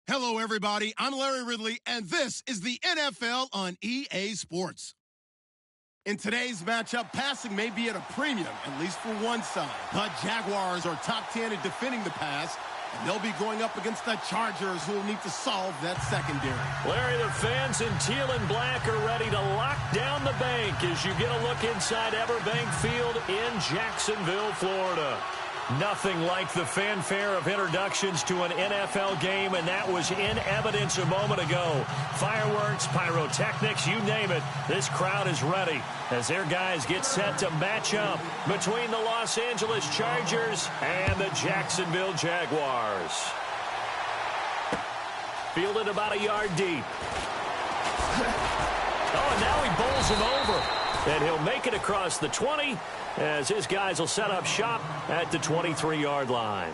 Hello, everybody. I'm Larry Ridley, and this is the NFL on EA Sports. In today's matchup, passing may be at a premium, at least for one side. The Jaguars are top 10 at defending the pass, and they'll be going up against the Chargers, who will need to solve that secondary. Larry, the fans in teal and black are ready to lock down the bank as you get a look inside Everbank Field in Jacksonville, Florida. Nothing like the fanfare of introductions to an NFL game, and that was in evidence a moment ago. Fireworks, pyrotechnics, you name it. This crowd is ready as their guys get set to match up between the Los Angeles Chargers and the Jacksonville Jaguars. Fielded about a yard deep. Oh, and now he bowls him over. And he'll make it across the 20 as his guys will set up shop at the 23-yard line.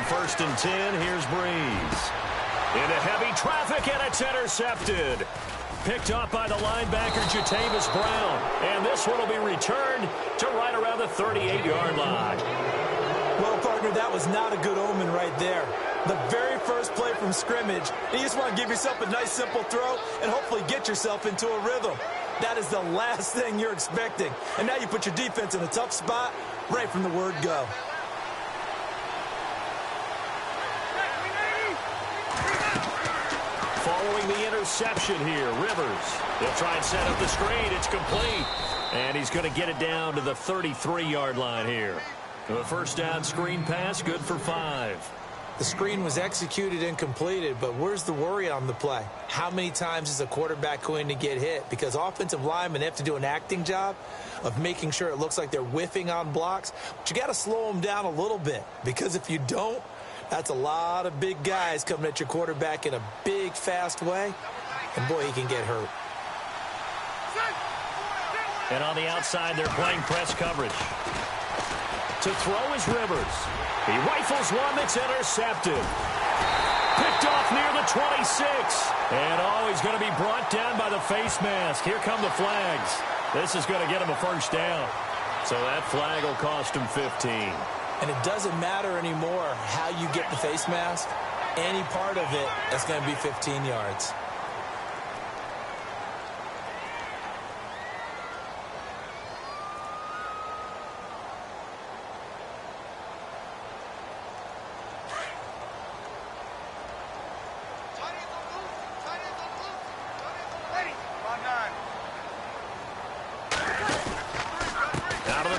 First and 10, here's Breeze. Into heavy traffic, and it's intercepted. Picked up by the linebacker, Jatavis Brown. And this one will be returned to right around the 38-yard line. Well, partner, that was not a good omen right there. The very first play from scrimmage, you just want to give yourself a nice, simple throw and hopefully get yourself into a rhythm. That is the last thing you're expecting. And now you put your defense in a tough spot right from the word go. Following the interception here, Rivers. He'll try and set up the screen. It's complete. And he's going to get it down to the 33-yard line here. The first down screen pass, good for 5. The screen was executed and completed, but where's the worry on the play? How many times is a quarterback going to get hit? Because offensive linemen have to do an acting job of making sure it looks like they're whiffing on blocks. But you got to slow them down a little bit, because if you don't, that's a lot of big guys coming at your quarterback in a big, fast way. And, boy, he can get hurt. And on the outside, they're playing press coverage. To throw is Rivers. He rifles one that's intercepted. Picked off near the 26. And, he's going to be brought down by the face mask. Here come the flags. This is going to get him a first down. So that flag will cost him 15. And it doesn't matter anymore how you get the face mask. Any part of it is going to be 15 yards.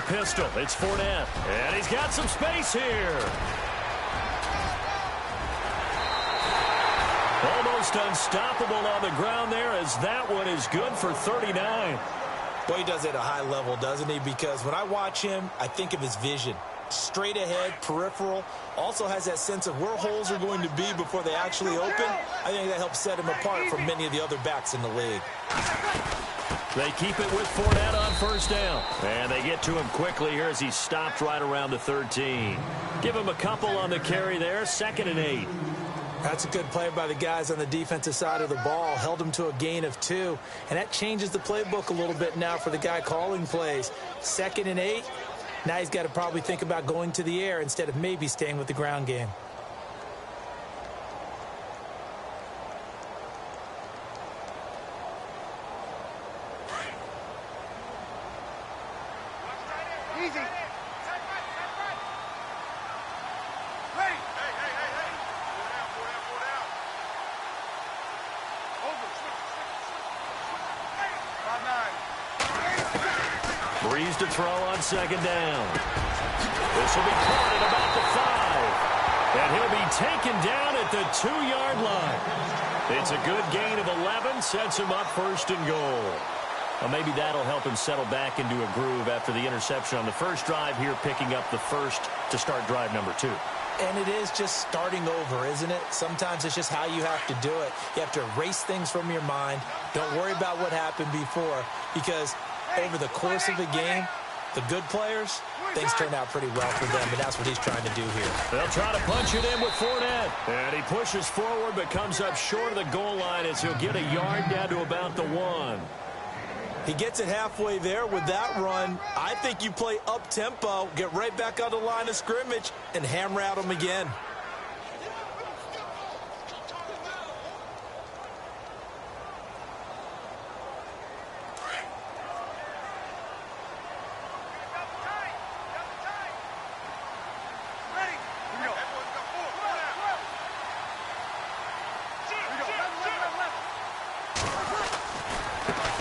Pistol. It's Fournette. And he's got some space here. Almost unstoppable on the ground there, as that one is good for 39. Boy, he does it at a high level, doesn't he? Because when I watch him, I think of his vision. Straight ahead, peripheral. Also has that sense of where holes are going to be before they actually open. I think that helps set him apart from many of the other backs in the league. They keep it with Fournette on first down. And they get to him quickly here as he's stopped right around the 13. Give him a couple on the carry there. 2nd and 8. That's a good play by the guys on the defensive side of the ball. Held him to a gain of 2. And that changes the playbook a little bit now for the guy calling plays. 2nd and 8. Now he's got to probably think about going to the air instead of maybe staying with the ground game. Breeze to throw on 2nd down. This will be caught at about the 5. And he'll be taken down at the 2-yard line. It's a good gain of 11, sets him up 1st and goal. Well, maybe that'll help him settle back into a groove after the interception on the first drive here, picking up the first to start drive number 2. And it is just starting over, isn't it? Sometimes it's just how you have to do it. You have to erase things from your mind. Don't worry about what happened before, because over the course of a game, the good players, things turn out pretty well for them, and that's what he's trying to do here. They'll try to punch it in with Fournette. And he pushes forward but comes up short of the goal line as he'll get a yard down to about the 1. He gets it halfway there with that run. I think you play up-tempo, get right back on the line of scrimmage, and hammer at him again.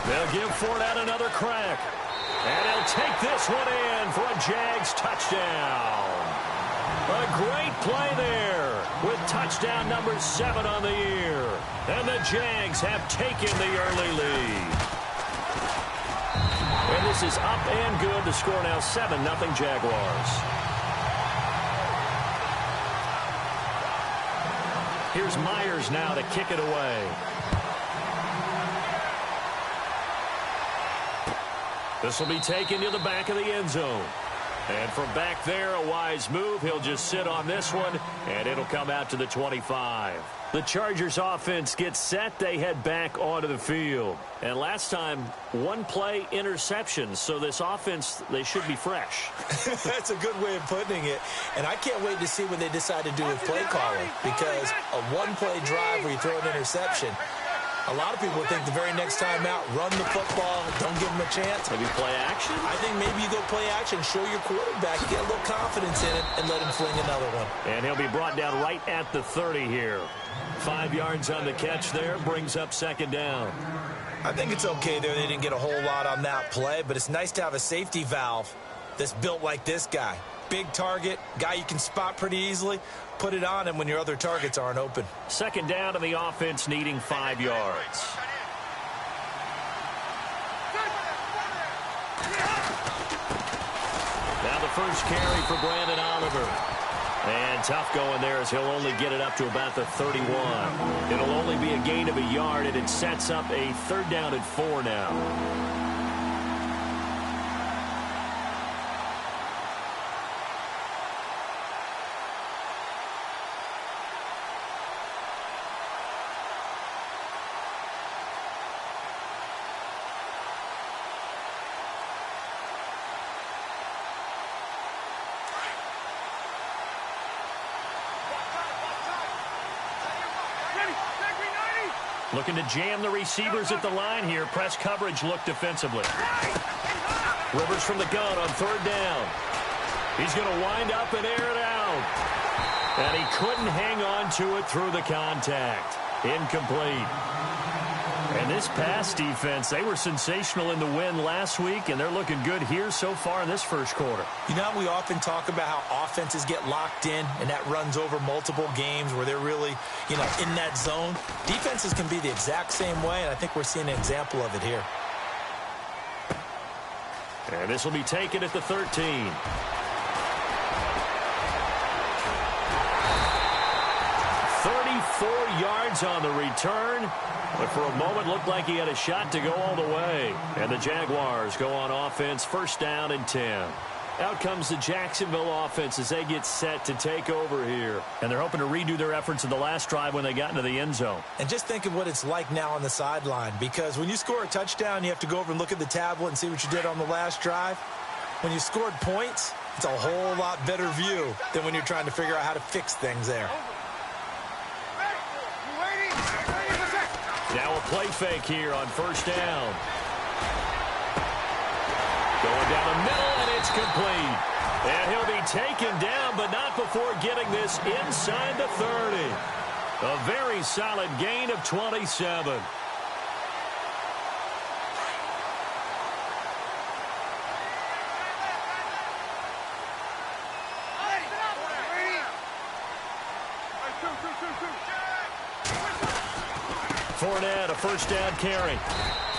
They'll give Fournette another crack. And he'll take this one in for a Jags touchdown. A great play there with touchdown number 7 on the year. And the Jags have taken the early lead. And this is up and good. The score now 7-0 Jaguars. Here's Myers now to kick it away. This will be taken to the back of the end zone. And from back there, a wise move. He'll just sit on this one, and it'll come out to the 25. The Chargers offense gets set. They head back onto the field. And last time, one play interception. So this offense, they should be fresh. That's a good way of putting it. And I can't wait to see what they decide to do with play calling. Because a one-play drive where you throw an interception, a lot of people think the very next time out, run the football, don't give them a chance. Maybe play action? I think maybe you go play action, show your quarterback, get a little confidence in it, and let him fling another one. And he'll be brought down right at the 30 here. 5 yards on the catch there, brings up second down. I think it's okay there. They didn't get a whole lot on that play, but it's nice to have a safety valve that's built like this guy. Big target, guy you can spot pretty easily. Put it on him when your other targets aren't open. Second down to the offense needing 5 yards. Now the first carry for Brandon Oliver. And tough going there as he'll only get it up to about the 31. It'll only be a gain of a yard, and it sets up a 3rd down and 4 now. Looking to jam the receivers at the line here. Press coverage look defensively. Rivers from the gun on 3rd down. He's going to wind up and air it out. And he couldn't hang on to it through the contact. Incomplete. And this pass defense, they were sensational in the win last week, and they're looking good here so far in this first quarter. You know, we often talk about how offenses get locked in, and that runs over multiple games where they're really, in that zone. Defenses can be the exact same way, and I think we're seeing an example of it here. And this will be taken at the 13. Yards on the return, but for a moment looked like he had a shot to go all the way. And the Jaguars go on offense, 1st down and 10. Out comes the Jacksonville offense as they get set to take over here. And they're hoping to redo their efforts in the last drive when they got into the end zone. And just think of what it's like now on the sideline, because when you score a touchdown, you have to go over and look at the tablet and see what you did on the last drive. When you scored points, it's a whole lot better view than when you're trying to figure out how to fix things there. Now a play fake here on 1st down. Going down the middle, and it's complete. And he'll be taken down, but not before getting this inside the 30. A very solid gain of 27. Fournette, a 1st down carry.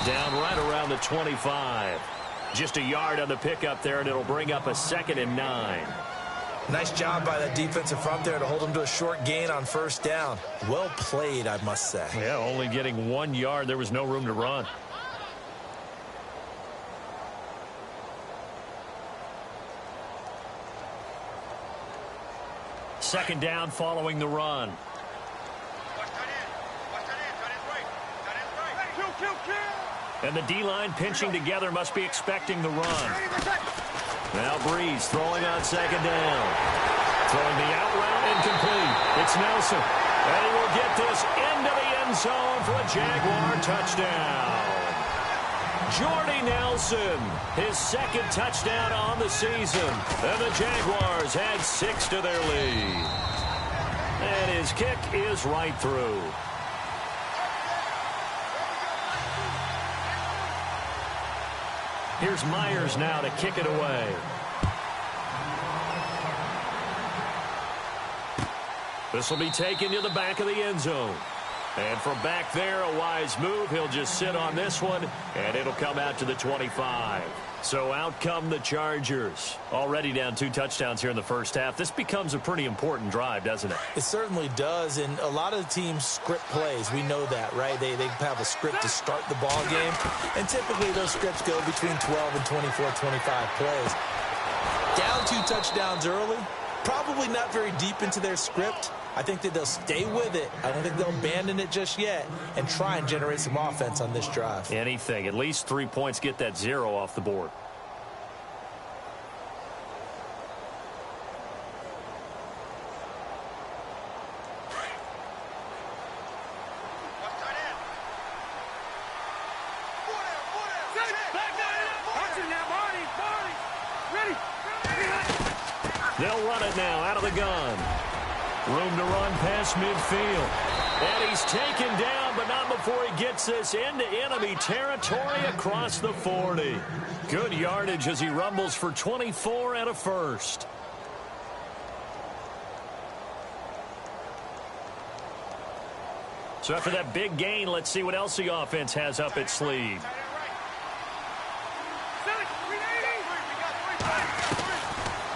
Down right around the 25. Just a yard on the pickup there, and it'll bring up a 2nd and 9. Nice job by that defensive front there to hold him to a short gain on 1st down. Well played, I must say. Yeah, only getting 1 yard. There was no room to run. Second down following the run. And the D-line pinching together must be expecting the run. Now Breeze throwing on second down. Throwing the out route incomplete. It's Nelson. And he will get this into the end zone for a Jaguar touchdown. Jordy Nelson, his second touchdown on the season. And the Jaguars add 6 to their lead. And his kick is right through. Here's Myers now to kick it away. This will be taken to the back of the end zone. And from back there, a wise move. He'll just sit on this one, and it'll come out to the 25. So out come the Chargers. Already down 2 touchdowns here in the first half. This becomes a pretty important drive, doesn't it? It certainly does, and a lot of the teams script plays. We know that, right? They have a script to start the ball game, and typically those scripts go between 12 and 24, 25 plays. Down 2 touchdowns early, probably not very deep into their script. I think that they'll stay with it. I don't think they'll abandon it just yet and try and generate some offense on this drive. Anything. At least 3 points, get that 0 off the board. They'll run it now out of the gun. Room to run past midfield. And he's taken down, but not before he gets this into enemy territory across the 40. Good yardage as he rumbles for 24 and a first. So after that big gain, let's see what else the offense has up its sleeve.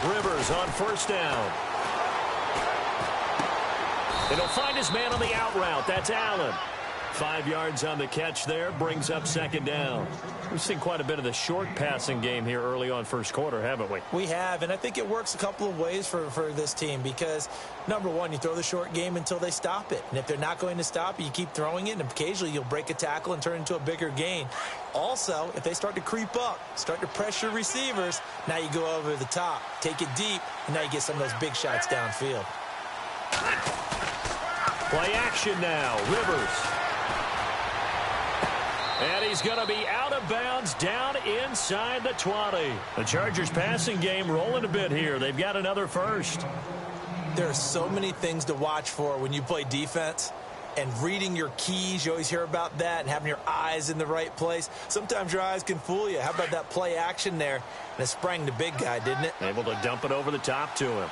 Rivers on first down. And he'll find his man on the out route. That's Allen. 5 yards on the catch there. Brings up second down. We've seen quite a bit of the short passing game here early on first quarter, haven't we? We have, and I think it works a couple of ways for this team because, number one, you throw the short game until they stop it. And if they're not going to stop it, you keep throwing it, and occasionally you'll break a tackle and turn it into a bigger gain. Also, if they start to creep up, start to pressure receivers, now you go over the top, take it deep, and now you get some of those big shots downfield. Play action now. Rivers. And he's going to be out of bounds down inside the 20. The Chargers passing game rolling a bit here. They've got another first. There are so many things to watch for when you play defense. And reading your keys, you always hear about that, and having your eyes in the right place. Sometimes your eyes can fool you. How about that play action there? And it sprang the big guy, didn't it? Able to dump it over the top to him.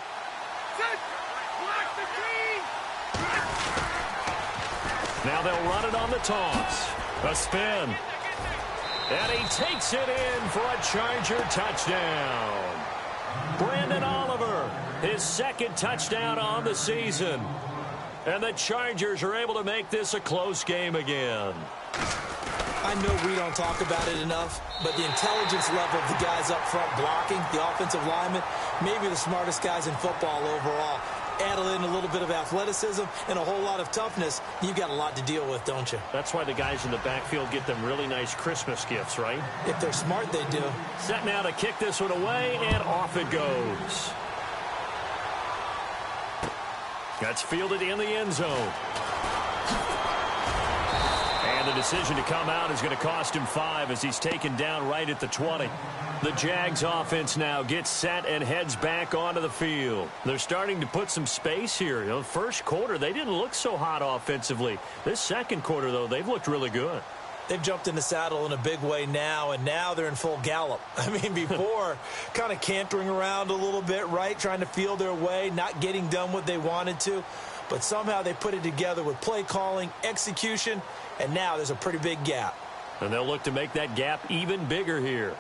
Now they'll run it on the toss. A spin. And he takes it in for a Charger touchdown. Brandon Oliver, his second touchdown on the season. And the Chargers are able to make this a close game again. I know we don't talk about it enough, but the intelligence level of the guys up front blocking, the offensive linemen, maybe the smartest guys in football overall. Add in a little bit of athleticism and a whole lot of toughness, you've got a lot to deal with, don't you? That's why the guys in the backfield get them really nice Christmas gifts, right? If they're smart, they do. Set now to kick this one away, and off it goes. That's fielded in the end zone. And the decision to come out is going to cost him 5 as he's taken down right at the 20. The Jags offense now gets set and heads back onto the field. They're starting to put some space here. You know, first quarter, they didn't look so hot offensively. This second quarter, though, they've looked really good. They've jumped in the saddle in a big way now, and now they're in full gallop. I mean, before, kind of cantering around a little bit, right, trying to feel their way, not getting done what they wanted to. But somehow they put it together with play calling, execution, and now there's a pretty big gap. And they'll look to make that gap even bigger here.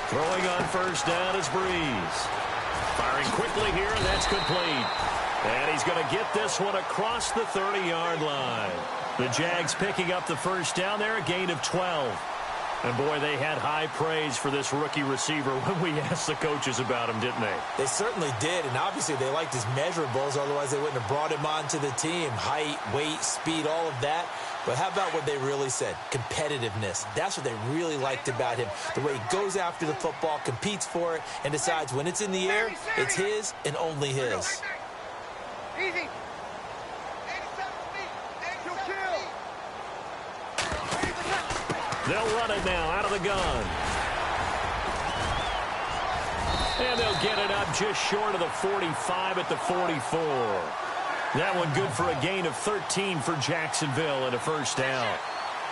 Throwing on first down is Breeze. Firing quickly here, and that's complete. And he's going to get this one across the 30-yard line. The Jags picking up the first down there, a gain of 12. And, boy, they had high praise for this rookie receiver when we asked the coaches about him, didn't they? They certainly did, and obviously they liked his measurables, otherwise they wouldn't have brought him onto the team. Height, weight, speed, all of that. But how about what they really said? Competitiveness. That's what they really liked about him. The way he goes after the football, competes for it, and decides when it's in the air, it's his and only his. Easy. They'll run it now out of the gun. And they'll get it up just short of the 45 at the 44. That one good for a gain of 13 for Jacksonville and a first down.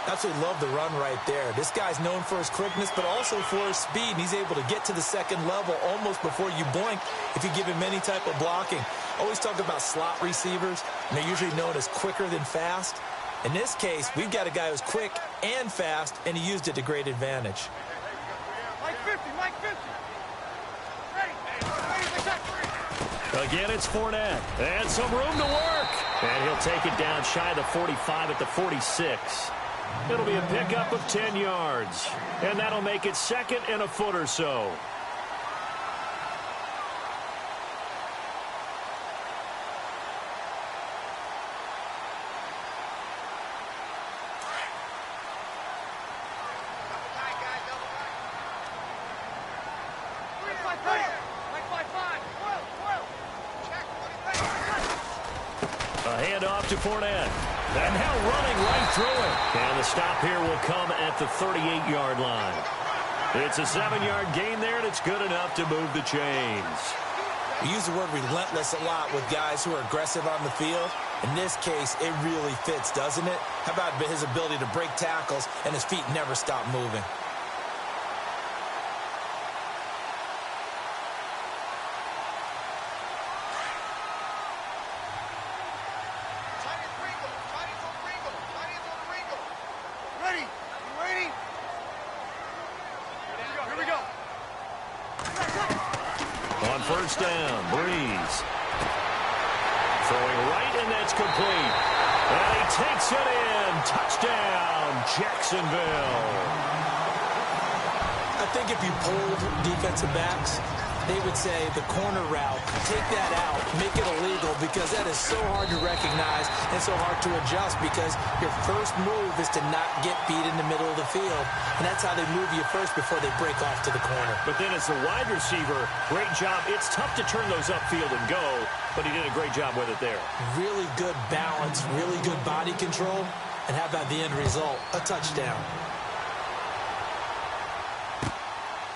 Absolutely love the run right there. This guy's known for his quickness, but also for his speed. And he's able to get to the second level almost before you blink if you give him any type of blocking. Always talk about slot receivers, and they're usually known as quicker than fast. In this case, we've got a guy who's quick and fast, and he used it to great advantage. Mike 50, Mike 50. Again, it's Fournette. And some room to work. And he'll take it down shy of the 45 at the 46. It'll be a pickup of 10 yards. And that'll make it second and a foot or so. To Fournette. And now running right through it. And the stop here will come at the 38-yard line. It's a 7-yard gain there, and it's good enough to move the chains. We use the word relentless a lot with guys who are aggressive on the field. In this case, it really fits, doesn't it? How about his ability to break tackles and his feet never stop moving? First down, Breeze. Throwing right, and that's complete. And he takes it in. Touchdown, Jacksonville. I think if you polled defensive backs, they would say the corner route, take that out, make it illegal, because that is so hard to recognize and so hard to adjust, because your first move is to not get beat in the middle of the field, and that's how they move you first before they break off to the corner. But then as the wide receiver, great job. It's tough to turn those upfield and go, but he did a great job with it there. Really good balance, really good body control, and how about the end result? A touchdown.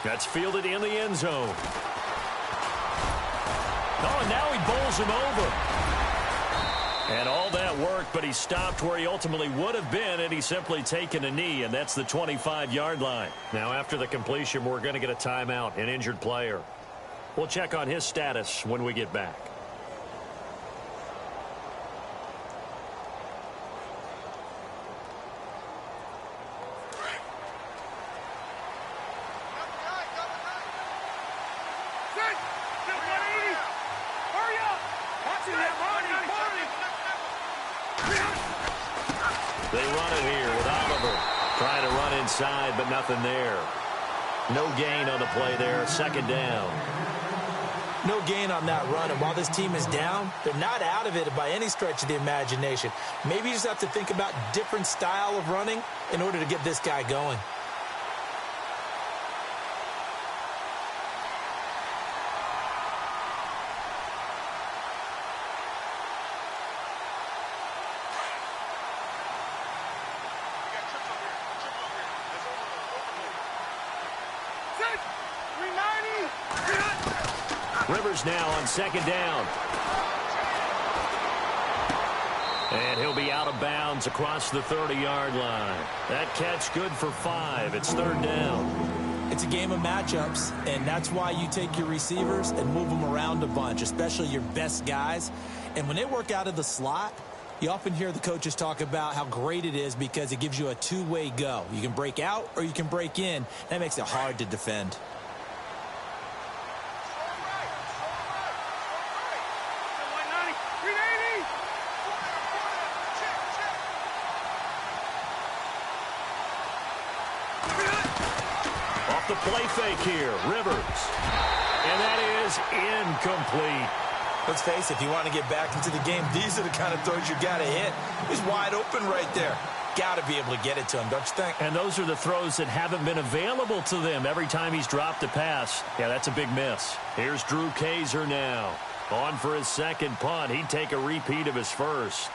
That's fielded in the end zone. Oh, and now he bowls him over. And all that work, but he stopped where he ultimately would have been, and he's simply taken a knee, and that's the 25-yard line. Now, after the completion, we're going to get a timeout, an injured player. We'll check on his status when we get back. They run it here with Oliver trying to run inside, but nothing there. No gain on the play there. Second down. No gain on that run, and while this team is down, they're not out of it by any stretch of the imagination. Maybe you just have to think about different style of running in order to get this guy going. Rivers now on second down. And he'll be out of bounds across the 30-yard line. That catch good for 5. It's third down. It's a game of matchups, and that's why you take your receivers and move them around a bunch, especially your best guys. And when they work out of the slot, you often hear the coaches talk about how great it is because it gives you a two-way go. You can break out or you can break in. That makes it hard to defend. the play fake here. Rivers. And that is incomplete. Let's face it, if you want to get back into the game, these are the kind of throws you got to hit. He's wide open right there. Got to be able to get it to him, don't you think? And those are the throws that haven't been available to them every time he's dropped a pass. Yeah, that's a big miss. Here's Drew Kaiser now. On for his second punt. He'd take a repeat of his first.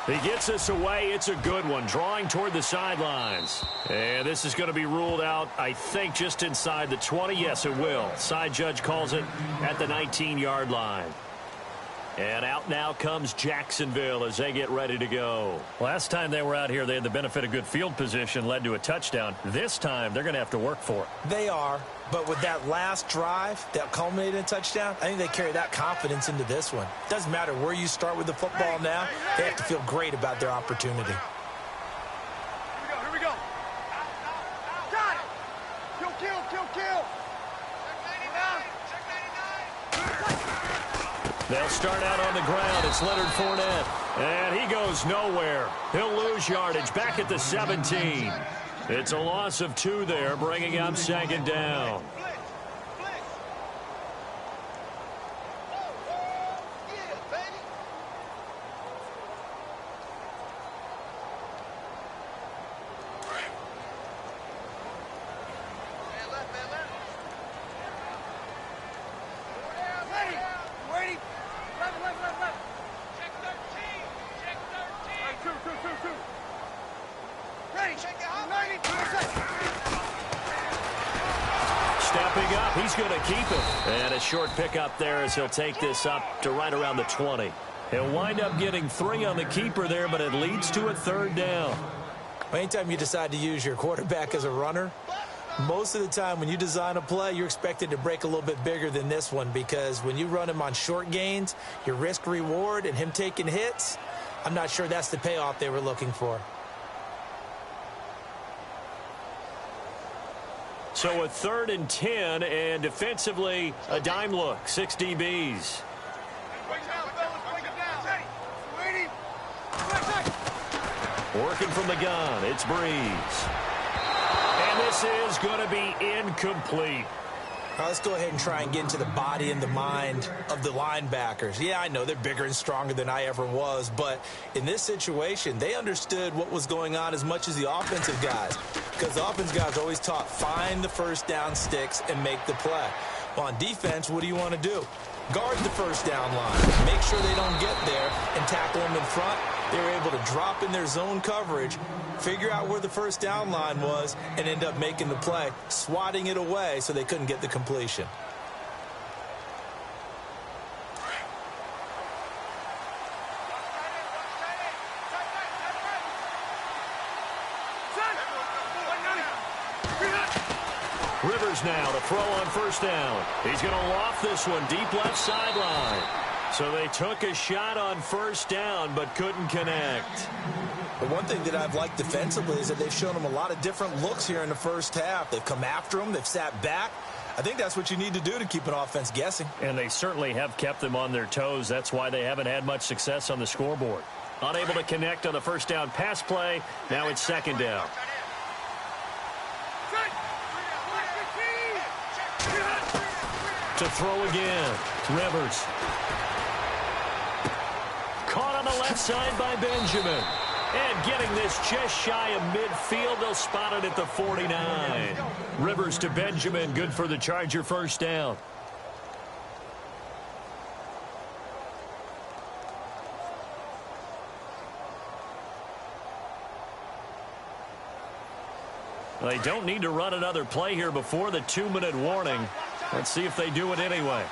He gets us away. It's a good one. Drawing toward the sidelines. And this is going to be ruled out, I think, just inside the 20. Yes, it will. Side judge calls it at the 19-yard line. And out now comes Jacksonville as they get ready to go. Last time they were out here, they had the benefit of good field position, led to a touchdown. This time, they're going to have to work for it. They are, but with that last drive that culminated in a touchdown, I think they carry that confidence into this one. Doesn't matter where you start with the football now, they have to feel great about their opportunity. Here we go. Got it. Kill. They'll start out on the ground. It's Leonard Fournette. And he goes nowhere. He'll lose yardage back at the 17. It's a loss of 2 there, bringing up second down. Stepping up, he's going to keep it. And a short pickup there as he'll take this up to right around the 20. He'll wind up getting 3 on the keeper there, but it leads to a third down. Anytime you decide to use your quarterback as a runner, most of the time when you design a play, you're expected to break a little bit bigger than this one, because when you run him on short gains, your risk-reward and him taking hits, I'm not sure that's the payoff they were looking for. So a 3rd and 10, and defensively, a dime look, 6 DBs. Working from the gun, it's Breeze. And this is going to be incomplete. Now let's go ahead and try and get into the body and the mind of the linebackers. Yeah, I know they're bigger and stronger than I ever was, but in this situation, they understood what was going on as much as the offensive guys, because the offensive guys are always taught, find the first down sticks and make the play. Well, on defense, what do you want to do? Guard the first down line. Make sure they don't get there and tackle them in front. They were able to drop in their zone coverage, figure out where the first down line was, and end up making the play, swatting it away so they couldn't get the completion. Rivers now to throw on first down. He's going to loft this one deep left sideline. So they took a shot on first down but couldn't connect. But one thing that I've liked defensively is that they've shown them a lot of different looks here in the first half. They've come after them. They've sat back. I think that's what you need to do to keep an offense guessing. And they certainly have kept them on their toes. That's why they haven't had much success on the scoreboard. Unable to connect on the first down pass play. Now it's second down. To throw again. Rivers. Caught on the left side by Benjamin. And getting this just shy of midfield. They'll spot it at the 49. Rivers to Benjamin. Good for the Charger first down. They don't need to run another play here before the 2-minute warning. Let's see if they do it anyway.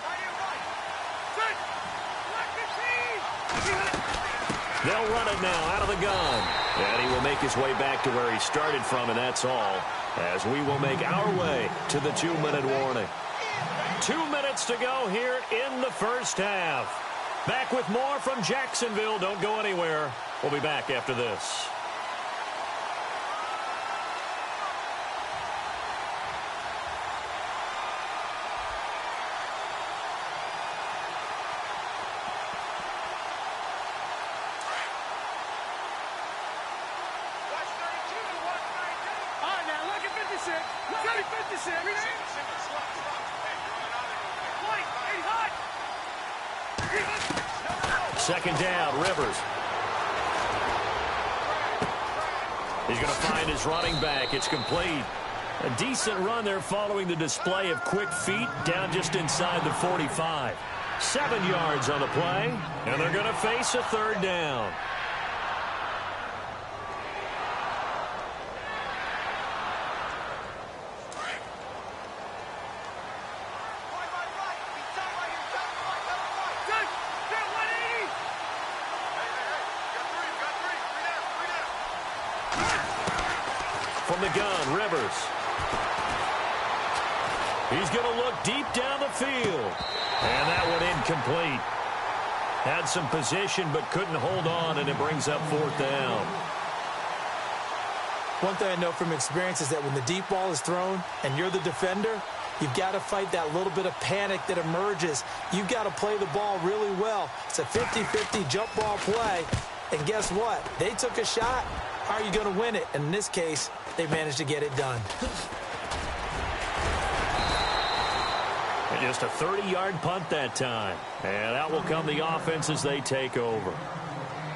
They'll run it now out of the gun. And he will make his way back to where he started from, and that's all. As we will make our way to the 2-minute warning. 2 minutes to go here in the first half. Back with more from Jacksonville. Don't go anywhere. We'll be back after this. Ready, finish it. Second down, Rivers. He's going to find his running back. It's complete. A decent run there following the display of quick feet down just inside the 45. 7 yards on the play, and they're going to face a third down. From the gun, Rivers. He's going to look deep down the field. And that one incomplete. Had some position but couldn't hold on, and it brings up fourth down. One thing I know from experience is that when the deep ball is thrown and you're the defender, you've got to fight that little bit of panic that emerges. You've got to play the ball really well. It's a 50-50 jump ball play. And guess what? They took a shot. How are you going to win it? And in this case, they managed to get it done. And just a 30-yard punt that time. And out will come the offense as they take over.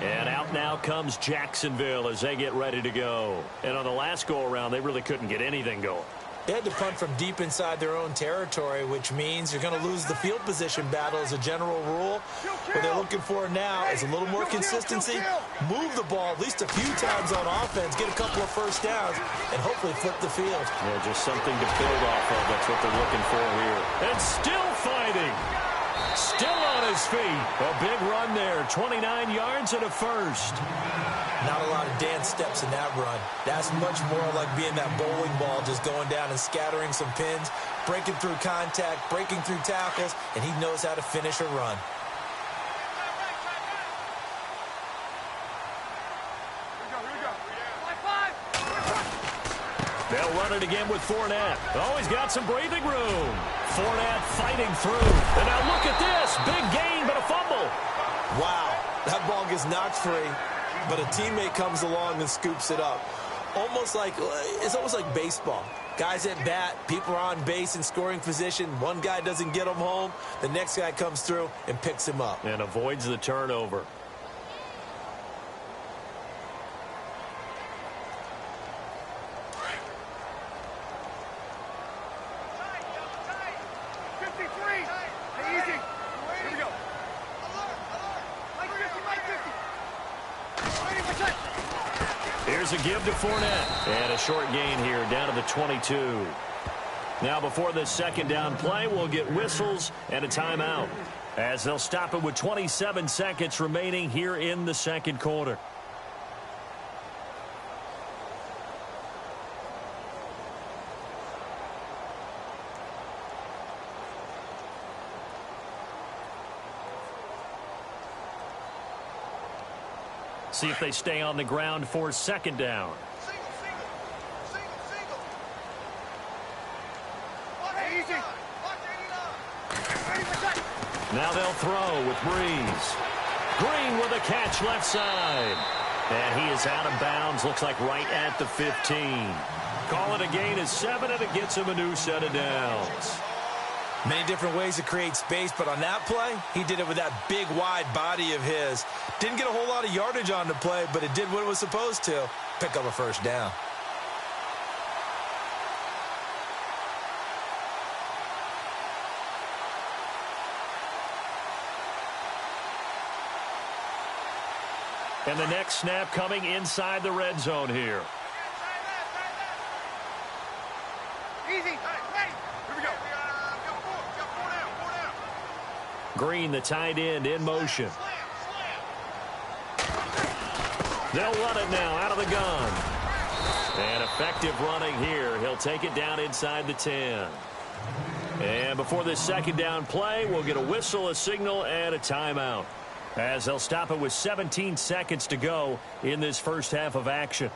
And out now comes Jacksonville as they get ready to go. And on the last go-around, they really couldn't get anything going. They had to punt from deep inside their own territory, which means you're going to lose the field position battle as a general rule. What they're looking for now is a little more consistency, move the ball at least a few times on offense, get a couple of first downs, and hopefully flip the field. Yeah, just something to build off of. That's what they're looking for here. And still fighting. Still on his feet. A big run there. 29 yards and a first. Not a lot of dance steps in that run. That's much more like being that bowling ball, just going down and scattering some pins, breaking through contact, breaking through tackles, and he knows how to finish a run. They'll run it again with Fournette. Oh, he's got some breathing room. Fournette fighting through. And now look at this. Big gain, but a fumble. Wow, that ball gets knocked free, but a teammate comes along and scoops it up. It's almost like baseball. Guys at bat, people are on base in scoring position. One guy doesn't get him home. The next guy comes through and picks him up. And avoids the turnover. Here's a give to Fournette. And a short gain here down to the 22. Now before this second down play, we'll get whistles and a timeout, as they'll stop it with 27 seconds remaining here in the second quarter. See if they stay on the ground for second down. Now they'll throw with Breeze. Green with a catch left side. And he is out of bounds. Looks like right at the 15. Call it a gain of 7, and it gets him a new set of downs. Many different ways to create space, but on that play, he did it with that big, wide body of his. Didn't get a whole lot of yardage on the play, but it did what it was supposed to. Pick up a first down. And the next snap coming inside the red zone here. Easy. Here we go. Green, the tight end, in motion. They'll run it now out of the gun. And effective running here. He'll take it down inside the 10. And before this second down play, we'll get a whistle, a signal, and a timeout, as they'll stop it with 17 seconds to go in this first half of action.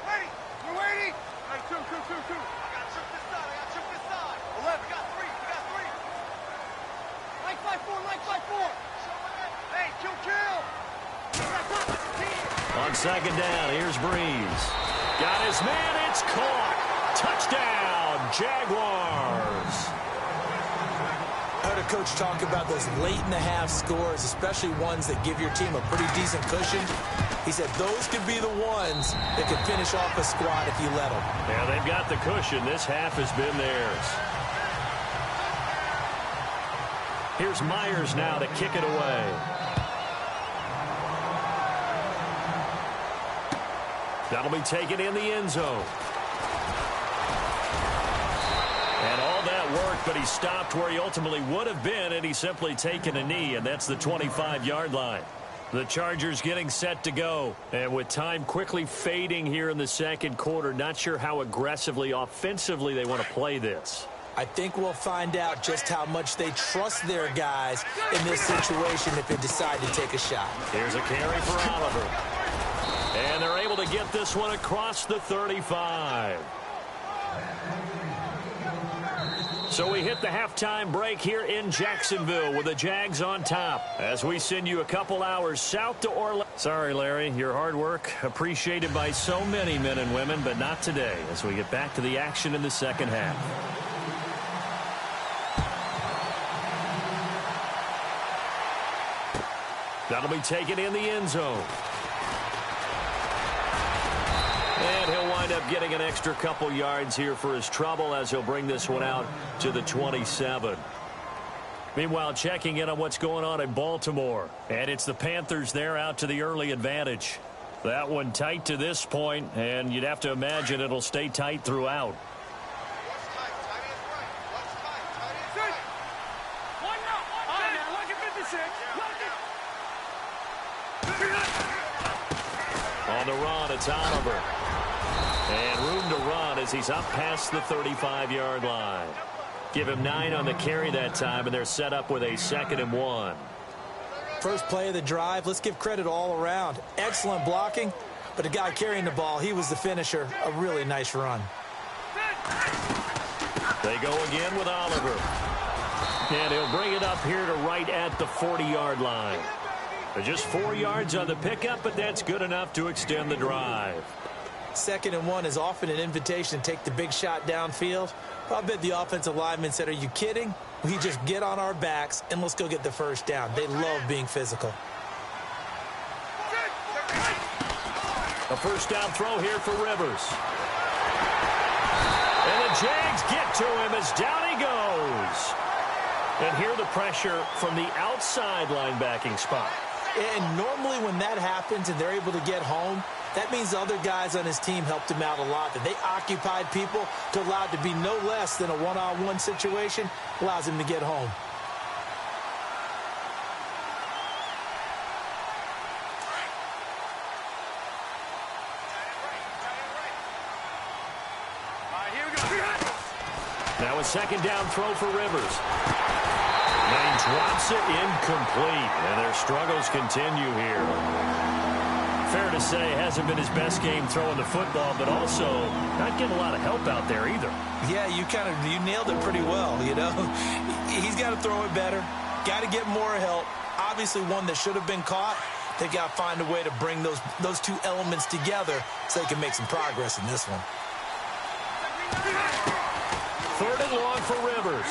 Ready? We're waiting. second down. Here's Breeze. Got his man. It's caught. Touchdown, Jaguars. I heard a coach talk about those late-in-the-half scores, especially ones that give your team a pretty decent cushion. He said those could be the ones that could finish off a squad if you let them. Yeah, they've got the cushion. This half has been theirs. Here's Myers now to kick it away. That'll be taken in the end zone. And all that work, but he stopped where he ultimately would have been, and he's simply taken a knee, and that's the 25-yard line. The Chargers getting set to go. And with time quickly fading here in the second quarter, not sure how aggressively, offensively they want to play this. I think we'll find out just how much they trust their guys in this situation if they decide to take a shot. Here's a carry for Oliver. And they're able to get this one across the 35. So we hit the halftime break here in Jacksonville with the Jags on top as we send you a couple hours south to Orlando. Sorry, Larry, your hard work appreciated by so many men and women, but not today as we get back to the action in the second half. That'll be taken in the end zone. And he'll wind up getting an extra couple yards here for his trouble as he'll bring this one out to the 27. Meanwhile, checking in on what's going on in Baltimore. And it's the Panthers there out to the early advantage. That one tight to this point, and you'd have to imagine it'll stay tight throughout. On the run, it's Oliver. And room to run as he's up past the 35-yard line. Give him 9 on the carry that time, and they're set up with a 2nd and 1. First play of the drive, let's give credit all around. Excellent blocking, but the guy carrying the ball, he was the finisher. A really nice run. They go again with Oliver. And he'll bring it up here to right at the 40-yard line. Just 4 yards on the pickup, but that's good enough to extend the drive. 2nd and 1 is often an invitation to take the big shot downfield. I bet the offensive lineman said, are you kidding? We just get on our backs and let's go get the first down. They love being physical. A first down throw here for Rivers. And the Jags get to him as down he goes. And here the pressure from the outside linebacking spot. And normally when that happens and they're able to get home, that means the other guys on his team helped him out a lot. That they occupied people to allow it to be no less than a one-on-one situation, allows him to get home. Now a second down throw for Rivers. And he drops it incomplete. And their struggles continue here. Fair to say, hasn't been his best game throwing the football, but also not getting a lot of help out there either. Yeah, you nailed it pretty well, you know. He's got to throw it better. Got to get more help. Obviously one that should have been caught. They got to find a way to bring those two elements together so they can make some progress in this one. 3rd and long for Rivers.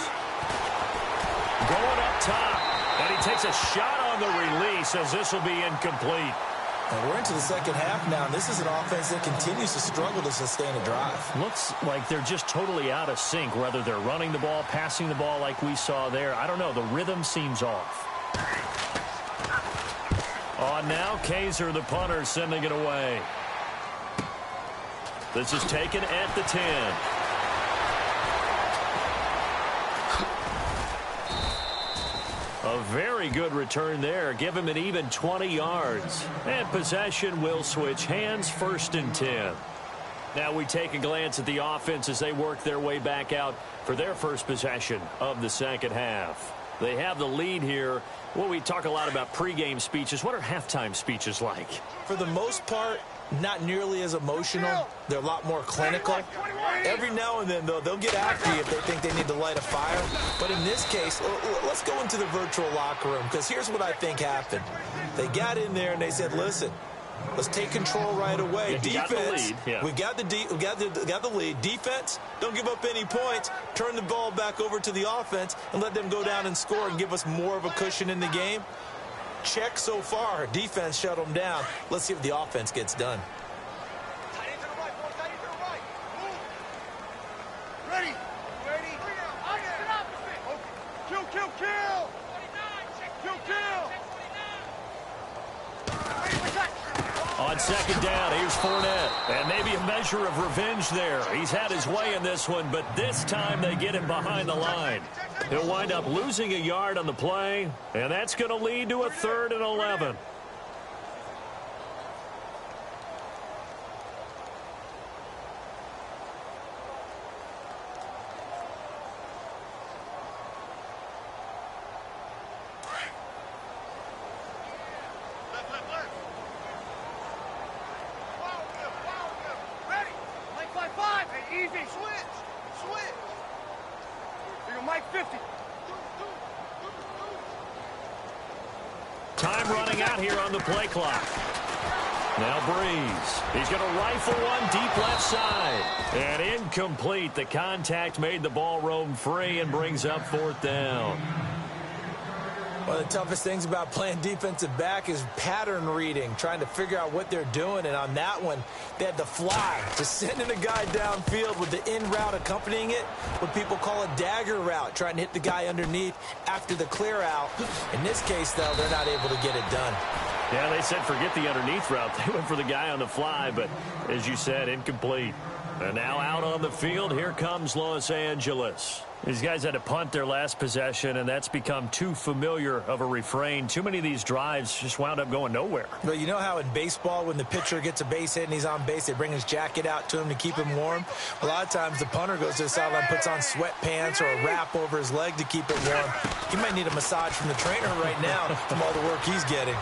Going up top. And he takes a shot on the release as this will be incomplete. And we're into the second half now, and this is an offense that continues to struggle to sustain a drive. Looks like they're just totally out of sync, whether they're running the ball, passing the ball like we saw there. I don't know. The rhythm seems off. On now, Kaiser, the punter, sending it away. This is taken at the 10. A very good return there. Give him an even 20 yards. And possession will switch hands, 1st and 10. Now we take a glance at the offense as they work their way back out for their first possession of the second half. They have the lead here. Well, we talk a lot about pregame speeches. What are halftime speeches like? For the most part, not nearly as emotional. They're a lot more clinical. Every now and then, though, they'll get after you if they think they need to light a fire. But in this case, let's go into the virtual locker room, because here's what I think happened. They got in there and they said, listen, Let's take control right away. Yeah, Defense, we got the lead. we got the lead. Defense, don't give up any points. Turn the ball back over to the offense and let them go down and score and give us more of a cushion in the game. Check so far. Defense shut them down. Let's see if the offense gets done. Ready. Ready. Kill, kill, kill. Kill, kill. On second down, here's Fournette. And maybe a measure of revenge there. He's had his way in this one, but this time they get him behind the line. He'll wind up losing a yard on the play, and that's going to lead to a 3rd and 11. Easy. Switch. Switch. You're Mike 50. Time running out here on the play clock. Now Breeze. He's going to rifle one deep left side. And incomplete. The contact made the ball roam free and brings up 4th down. One of the toughest things about playing defensive back is pattern reading, trying to figure out what they're doing. And on that one, they had to fly, just sending a guy downfield with the in route accompanying it, what people call a dagger route, trying to hit the guy underneath after the clear out. In this case, though, they're not able to get it done. Yeah, they said forget the underneath route. They went for the guy on the fly, but as you said, incomplete. And now out on the field, here comes Los Angeles. These guys had to punt their last possession, and that's become too familiar of a refrain. Too many of these drives just wound up going nowhere. But you know how in baseball, when the pitcher gets a base hit and he's on base, they bring his jacket out to him to keep him warm? A lot of times the punter goes to the sideline, puts on sweatpants or a wrap over his leg to keep it warm. He might need a massage from the trainer right now from all the work he's getting.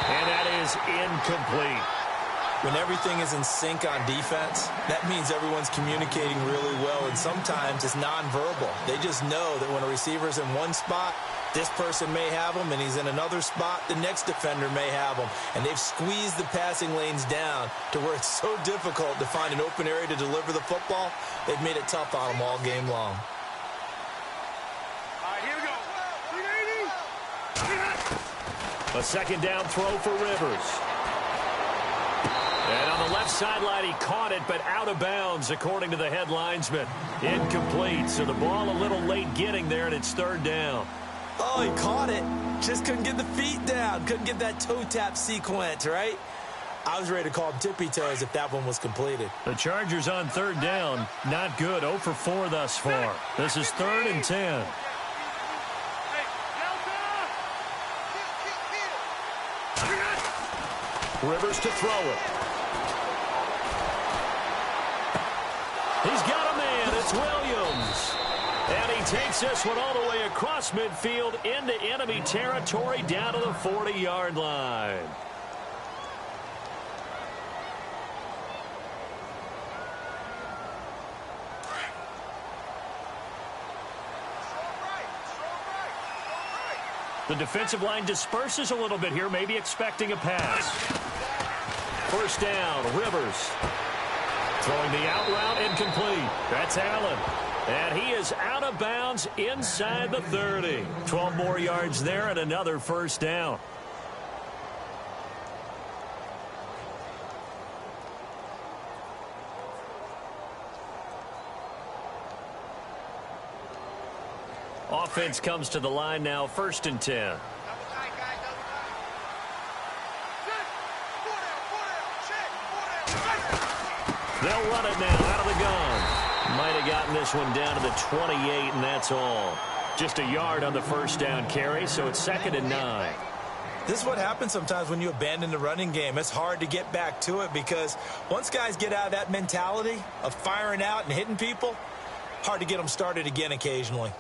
And that is incomplete. When everything is in sync on defense, that means everyone's communicating really well, and sometimes it's nonverbal. They just know that when a receiver's in one spot, this person may have him, and he's in another spot, the next defender may have him. And they've squeezed the passing lanes down to where it's so difficult to find an open area to deliver the football. They've made it tough on them all game long. All right, here we go. 380. A second down throw for Rivers. And on the left sideline, he caught it, but out of bounds, according to the head linesman. Incomplete, so the ball a little late getting there, and it's 3rd down. Oh, he caught it. Just couldn't get the feet down. Couldn't get that toe tap sequence, right? I was ready to call him tippy toes if that one was completed. The Chargers on 3rd down. Not good. 0 for 4 thus far. This is 3rd and 10. Rivers to throw it. He's got a man. It's Williams. And he takes this one all the way across midfield into enemy territory down to the 40-yard line. The defensive line disperses a little bit here, maybe expecting a pass. 1st down, Rivers. Throwing the out route, incomplete. That's Allen. And he is out of bounds inside the 30. 12 more yards there and another 1st down. Offense comes to the line now, 1st and 10. They'll run it now out of the gun. Might have gotten this one down to the 28, and that's all. Just a yard on the 1st down carry, so it's 2nd and 9. This is what happens sometimes when you abandon the running game. It's hard to get back to it because once guys get out of that mentality of firing out and hitting people, hard to get them started again occasionally.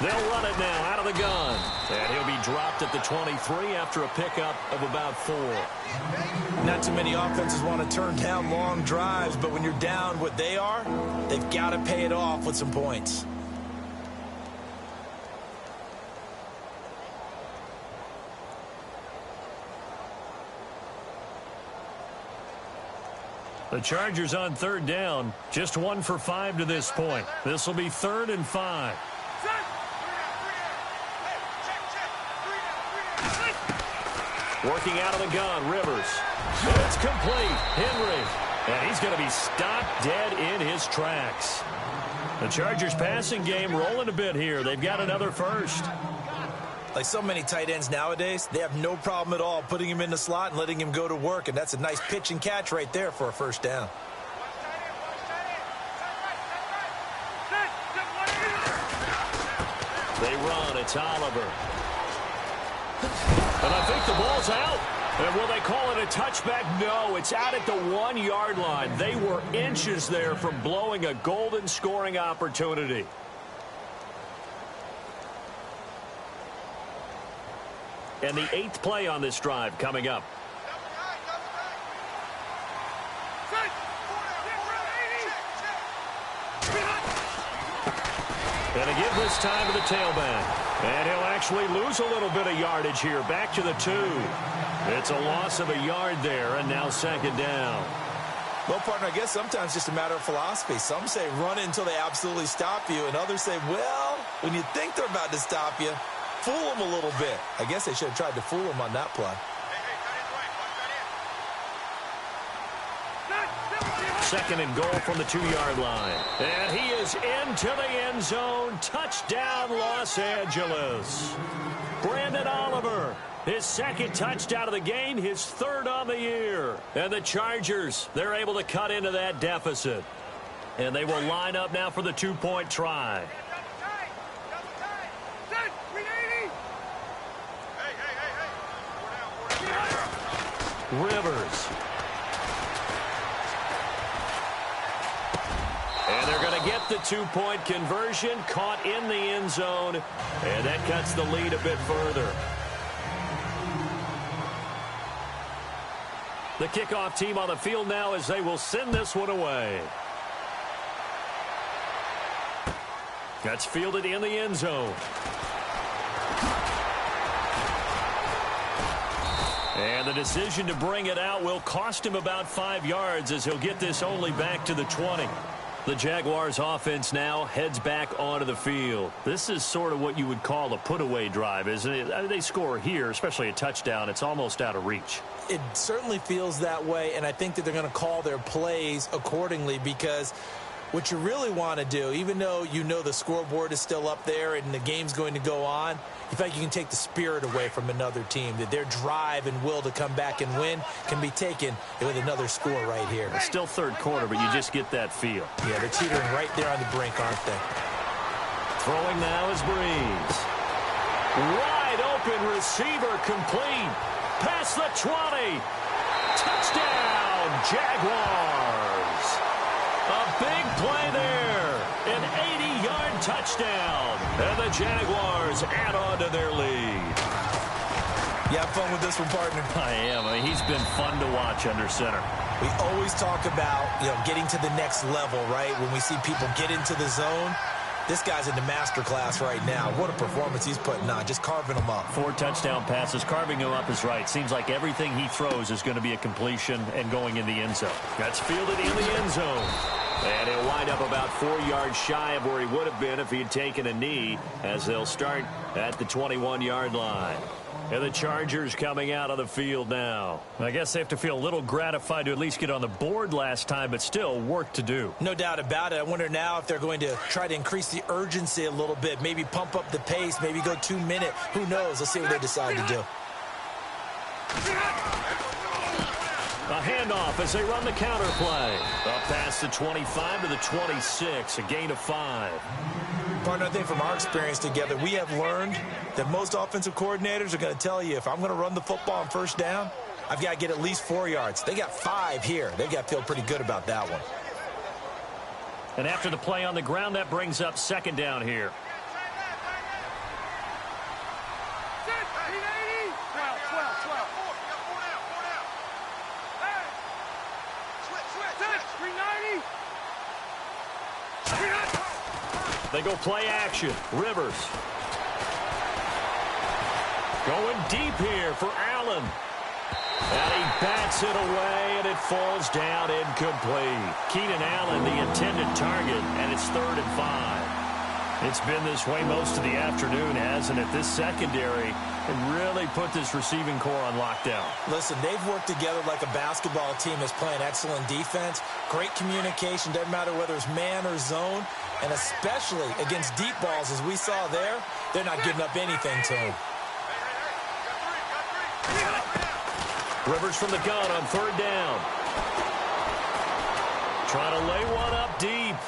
They'll run it now out of the gun. And he'll be dropped at the 23 after a pickup of about 4. Not too many offenses want to turn down long drives, but when you're down what they are, they've got to pay it off with some points. The Chargers on 3rd down, just 1 for 5 to this point. This will be 3rd and 5. Working out of the gun, Rivers. And it's complete. Henry. And he's going to be stopped dead in his tracks. The Chargers passing game rolling a bit here. They've got another first. Like so many tight ends nowadays, they have no problem at all putting him in the slot and letting him go to work, and that's a nice pitch and catch right there for a first down. They run. It's Oliver. And I think the ball's out. And will they call it a touchback? No, it's out at the 1-yard line. They were inches there from blowing a golden scoring opportunity. And the 8th play on this drive coming up. And they give this time to the tailback. And he'll actually lose a little bit of yardage here. Back to the 2. It's a loss of a yard there, and now 2nd down. Well, partner, I guess sometimes just a matter of philosophy. Some say run it until they absolutely stop you, and others say, well, when you think they're about to stop you, fool them a little bit. I guess they should have tried to fool him on that play. 2nd and goal from the 2-yard line. And he is into the end zone. Touchdown, Los Angeles. Brandon Oliver, his 2nd touchdown of the game, his 3rd on the year. And the Chargers, they're able to cut into that deficit. And they will line up now for the 2-point try. Rivers. And they're going to get the 2-point conversion, caught in the end zone, and that cuts the lead a bit further. The kickoff team on the field now as they will send this one away. That's fielded in the end zone. And the decision to bring it out will cost him about 5 yards as he'll get this only back to the 20. The Jaguars offense now heads back onto the field. This is sort of what you would call a put-away drive, isn't it? I mean, they score here, especially a touchdown. It's almost out of reach. It certainly feels that way, and I think that they're going to call their plays accordingly because what you really want to do, even though you know the scoreboard is still up there and the game's going to go on, you feel like you can take the spirit away from another team, that their drive and will to come back and win can be taken with another score right here. It's still 3rd quarter, but you just get that feel. Yeah, they're teetering right there on the brink, aren't they? Throwing now is Breeze. Wide open receiver complete. Past the 20. Touchdown, Jaguars. A big play there. An 80-yard touchdown. And the Jaguars add on to their lead. You have fun with this one, partner? I am. I mean, he's been fun to watch under center. We always talk about, getting to the next level, right? When we see people get into the zone, this guy's in the master class right now. What a performance he's putting on, just carving them up. 4 touchdown passes. Carving him up is right. Seems like everything he throws is going to be a completion and going in the end zone. That's fielded in the end zone. And he'll wind up about 4 yards shy of where he would have been if he had taken a knee, as they'll start at the 21-yard line. And the Chargers coming out of the field now. I guess they have to feel a little gratified to at least get on the board last time, but still work to do. No doubt about it. I wonder now if they're going to try to increase the urgency a little bit, maybe pump up the pace, maybe go 2-minute. Who knows? Let's see what they decide to do. A handoff as they run the counter play. Up past the 25 to the 26, a gain of 5. Partner, I think from our experience together, we have learned that most offensive coordinators are going to tell you if I'm going to run the football on first down, I've got to get at least 4 yards. They got 5 here. They've got to feel pretty good about that one. And after the play on the ground, that brings up 2nd down here. They go play action. Rivers. Going deep here for Allen. And he bats it away, and it falls down incomplete. Keenan Allen, the intended target, and it's 3rd and 5. It's been this way most of the afternoon, hasn't it? This secondary really put this receiving core on lockdown. Listen, they've worked together like a basketball team that's playing excellent defense. Great communication, doesn't matter whether it's man or zone. And especially against deep balls, as we saw there, they're not giving up anything to them. Rivers from the gun on 3rd down. Trying to lay one up deep.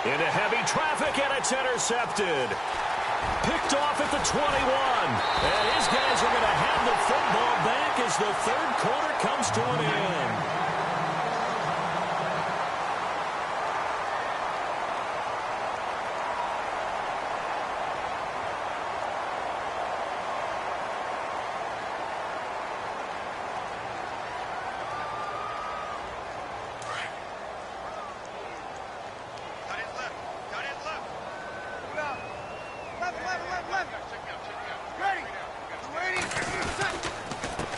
Into heavy traffic, and it's intercepted. Picked off at the 21. And his guys are going to have the football back as the 3rd quarter comes to an end.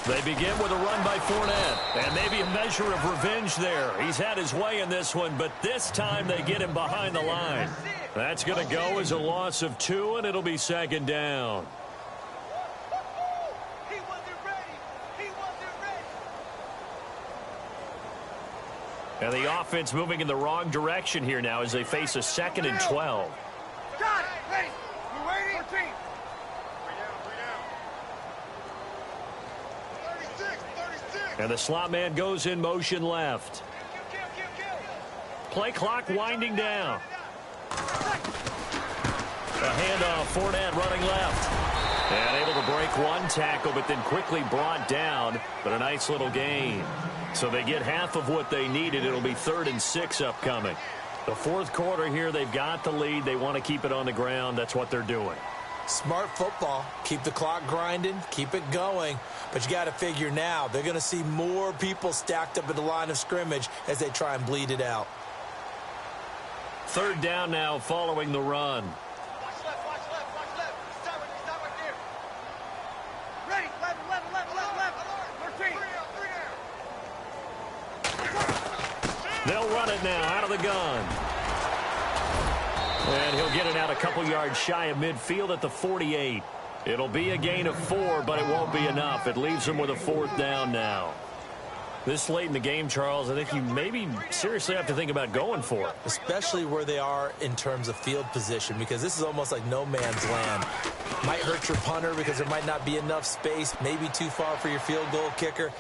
They begin with a run by Fournette, and maybe a measure of revenge there. He's had his way in this one, but this time they get him behind the line. That's going to go as a loss of 2, and it'll be 2nd down. He wasn't ready. He wasn't ready. And the offense moving in the wrong direction here now as they face a 2nd and 12. Got it. Ready. You ready? 14. 36. And the slot man goes in motion left. Play clock winding down. A handoff, Fournette running left. And able to break one tackle, but then quickly brought down. But a nice little gain. So they get half of what they needed. It'll be 3rd and 6 upcoming. The 4th quarter here, they've got the lead. They want to keep it on the ground. That's what they're doing. Smart football. Keep the clock grinding. Keep it going. But you got to figure now, they're going to see more people stacked up at the line of scrimmage as they try and bleed it out. 3rd down now following the run. Watch left. Stop right there. Ready. Left. 13. They'll run it now out of the gun. And he'll get it out a couple yards shy of midfield at the 48. It'll be a gain of 4, but it won't be enough. It leaves them with a 4th down now. This late in the game, Charles, I think you maybe seriously have to think about going for it. Especially where they are in terms of field position, because this is almost like no man's land. Might hurt your punter because there might not be enough space, maybe too far for your field goal kicker.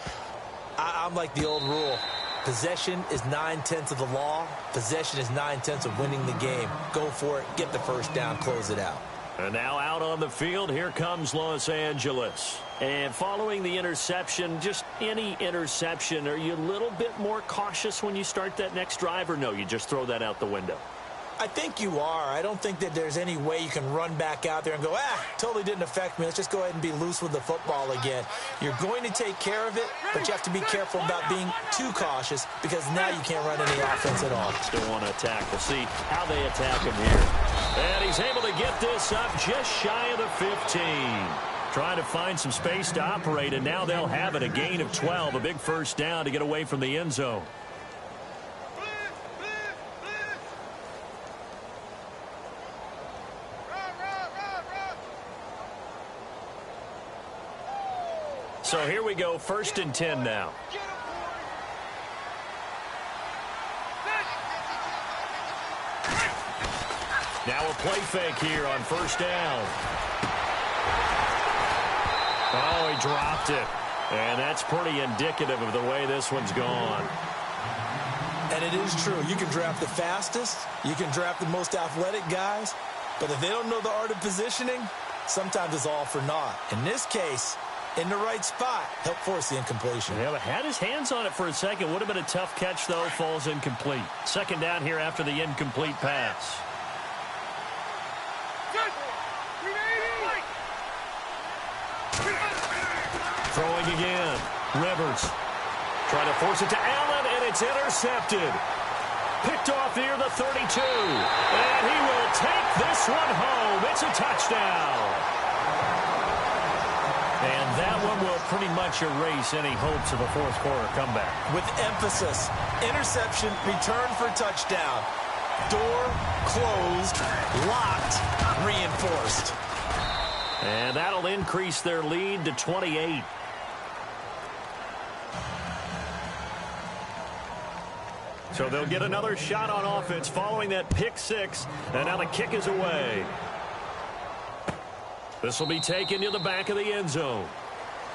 I'm like the old rule. Possession is 9/10 of the law. Possession is 9/10 of winning the game. Go for it. Get the 1st down. Close it out. And now out on the field, here comes Los Angeles. And following the interception, just any interception, are you a little bit more cautious when you start that next drive, or no, you just throw that out the window? I think you are. I don't think that there's any way you can run back out there and go, totally didn't affect me. Let's just go ahead and be loose with the football again. You're going to take care of it, but you have to be careful about being too cautious because now you can't run any offense at all. Still want to attack. We'll see how they attack him here. And he's able to get this up just shy of the 15. Trying to find some space to operate, and now they'll have it. A gain of 12, a big 1st down to get away from the end zone. So here we go, 1st and 10 now. Now a play fake here on 1st down. Oh, he dropped it. And that's pretty indicative of the way this one's gone. And it is true. You can draft the fastest. You can draft the most athletic guys. But if they don't know the art of positioning, sometimes it's all for naught. In this case, in the right spot, help force the incompletion. Yeah, but had his hands on it for a second. Would have been a tough catch, though. Falls incomplete. 2nd down here after the incomplete pass. Throwing again. Rivers trying to force it to Allen, and it's intercepted. Picked off near the 32. And he will take this one home. It's a touchdown. And that one will pretty much erase any hopes of a fourth quarter comeback. With emphasis, interception, return for touchdown. Door closed, locked, reinforced. And that'll increase their lead to 28. So they'll get another shot on offense following that pick six. And now the kick is away. This will be taken to the back of the end zone.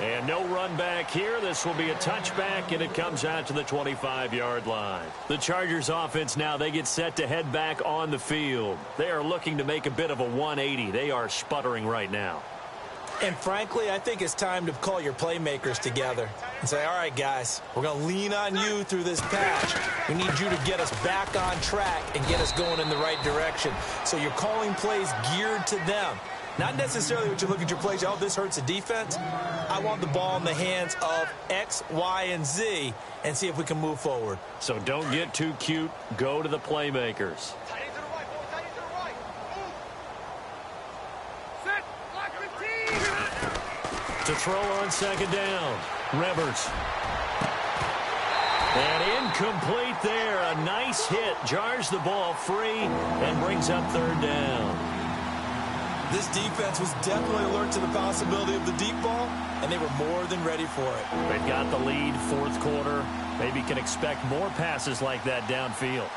And no run back here. This will be a touchback, and it comes out to the 25-yard line. The Chargers offense now, they get set to head back on the field. They are looking to make a bit of a 180. They are sputtering right now. And frankly, I think it's time to call your playmakers together and say, all right, guys, we're going to lean on you through this patch. We need you to get us back on track and get us going in the right direction. So you're calling plays geared to them. Not necessarily what you look at your plays, oh, this hurts the defense. I want the ball in the hands of X, Y, and Z and see if we can move forward. So don't get too cute. Go to the playmakers. Tight end to the right, boy. Tight end to the right. Move. Set. Block 15. To throw on second down. Rivers. And incomplete there. A nice hit. Jars the ball free and brings up third down. This defense was definitely alert to the possibility of the deep ball, and they were more than ready for it. They've got the lead, fourth quarter. Maybe can expect more passes like that downfield.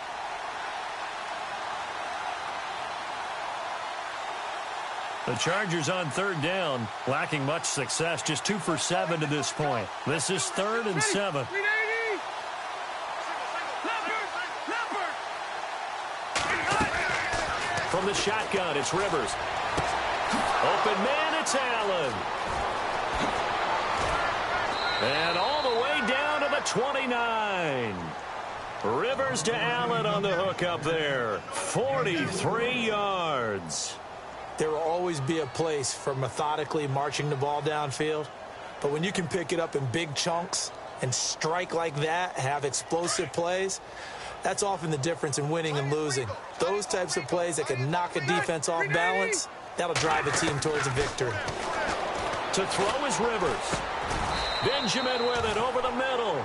The Chargers on third down, lacking much success, just 2 for 7 to this point. This is 3rd and 7. From the shotgun, it's Rivers. Open man, it's Allen. And all the way down to the 29. Rivers to Allen on the hook up there. 43 yards. There will always be a place for methodically marching the ball downfield. But when you can pick it up in big chunks and strike like that, have explosive plays, that's often the difference in winning and losing. Those types of plays that can knock a defense off balance, that'll drive a team towards a victory. To throw is Rivers. Benjamin with it over the middle.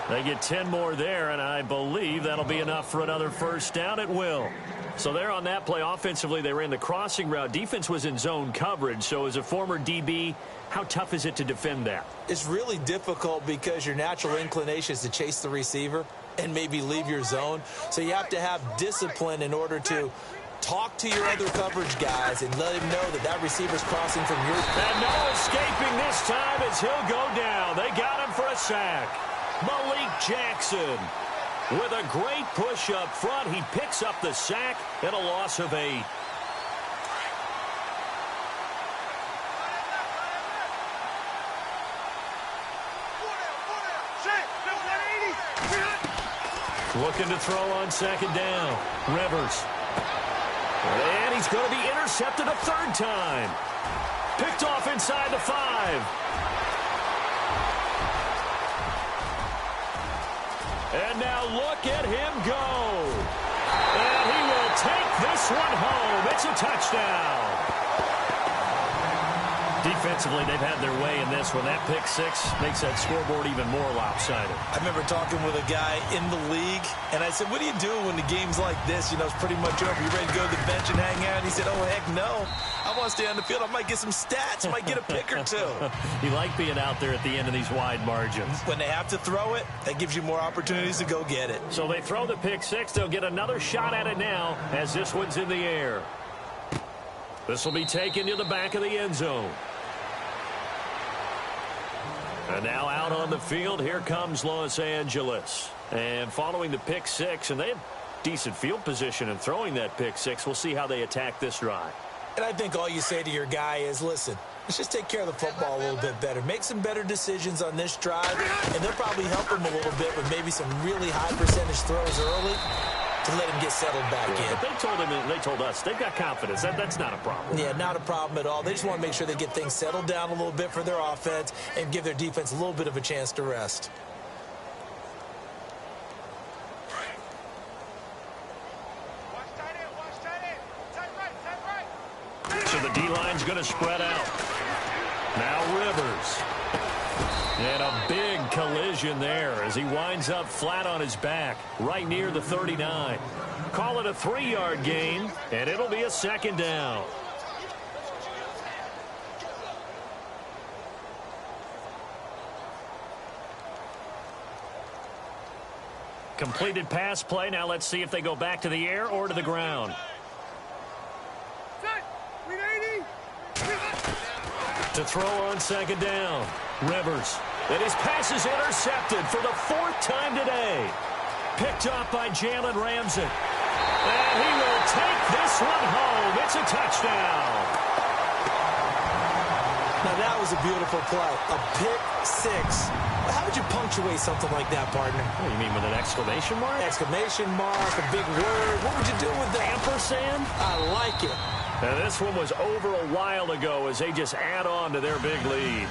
They get 10 more there, and I believe that'll be enough for another first down at will. So there on that play, offensively, they ran the crossing route. Defense was in zone coverage, so as a former DB, how tough is it to defend that? It's really difficult because your natural inclination is to chase the receiver and maybe leave your zone. So you have to have discipline in order to talk to your other coverage guys and let him know that that receiver's crossing from your... And no escaping this time as he'll go down. They got him for a sack. Malik Jackson with a great push up front. He picks up the sack and a loss of 8. Looking to throw on second down. Rivers. And he's going to be intercepted a third time. Picked off inside the 5. And now look at him go. And he will take this one home. It's a touchdown. Defensively, they've had their way in this one. That pick 6 makes that scoreboard even more lopsided. I remember talking with a guy in the league, and I said, what do you do when the game's like this? You know, it's pretty much over. You ready to go to the bench and hang out? And he said, oh, heck no. I want to stay on the field. I might get some stats. I might get a pick or two. You like being out there at the end of these wide margins. When they have to throw it, that gives you more opportunities to go get it. So they throw the pick 6. They'll get another shot at it now as this one's in the air. This will be taken to the back of the end zone. And now out on the field, here comes Los Angeles. And following the pick 6, and they have decent field position in throwing that pick 6. We'll see how they attack this drive. And I think all you say to your guy is, listen, let's just take care of the football a little bit better. Make some better decisions on this drive, and they'll probably help him a little bit with maybe some really high percentage throws early to let him get settled back in. But they told him, and they told us, they've got confidence. That's not a problem. Yeah, not a problem at all. They just want to make sure they get things settled down a little bit for their offense and give their defense a little bit of a chance to rest. line's going to spread out. Now Rivers. And a big collision there as he winds up flat on his back right near the 39. Call it a 3-yard gain, and it'll be a second down. Completed pass play. Now let's see if they go back to the air or to the ground. To throw on second down. Rivers. And his pass is intercepted for the 4th time today. Picked off by Jalen Ramsey. And he will take this one home. It's a touchdown. Now that was a beautiful play. A pick six. How would you punctuate something like that, partner? What do you mean, with an exclamation mark? Exclamation mark, a big word. What would you do with that? Ampersand? I like it. Now this one was over a while ago as they just add on to their big lead.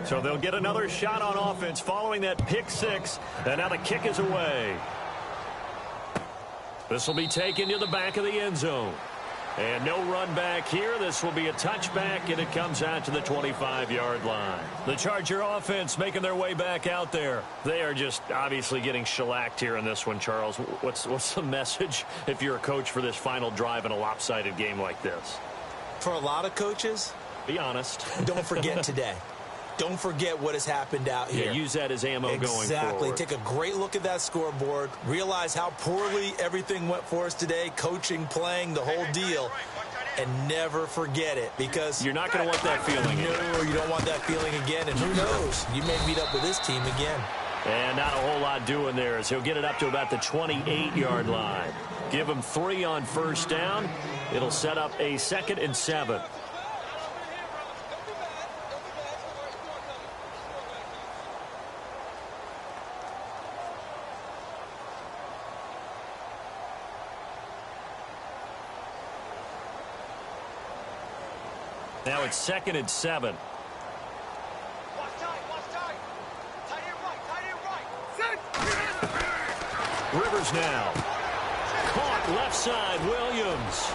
So they'll get another shot on offense following that pick six. And now the kick is away. This will be taken to the back of the end zone. And no run back here. This will be a touchback, and it comes out to the 25-yard line. The Charger offense making their way back out there. They are just obviously getting shellacked here in this one, Charles. What's the message if you're a coach for this final drive in a lopsided game like this? For a lot of coaches, be honest. Don't forget today. Don't forget what has happened out here. Yeah, use that as ammo going forward. Exactly. Take a great look at that scoreboard. Realize how poorly everything went for us today. Coaching, playing, the whole deal. And never forget it, because you're not going to want that feeling. No, you don't want that feeling again. And who knows? You may meet up with this team again. And not a whole lot doing there as he'll get it up to about the 28-yard line. Give him 3 on first down. It'll set up a 2nd and 7. Now it's 2nd and 7. Watch tight. Tight end right. Rivers now. Caught left side, Williams.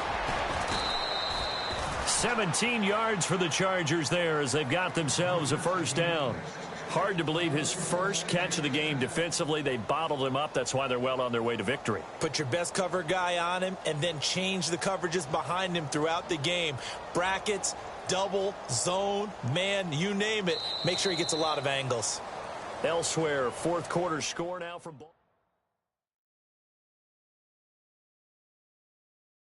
17 yards for the Chargers there as they've got themselves a first down. Hard to believe his first catch of the game defensively. They bottled him up. That's why they're well on their way to victory. Put your best cover guy on him and then change the coverages behind him throughout the game. Brackets, double, zone, man, you name it. Make sure he gets a lot of angles. Elsewhere, 4th quarter score now for Baltimore.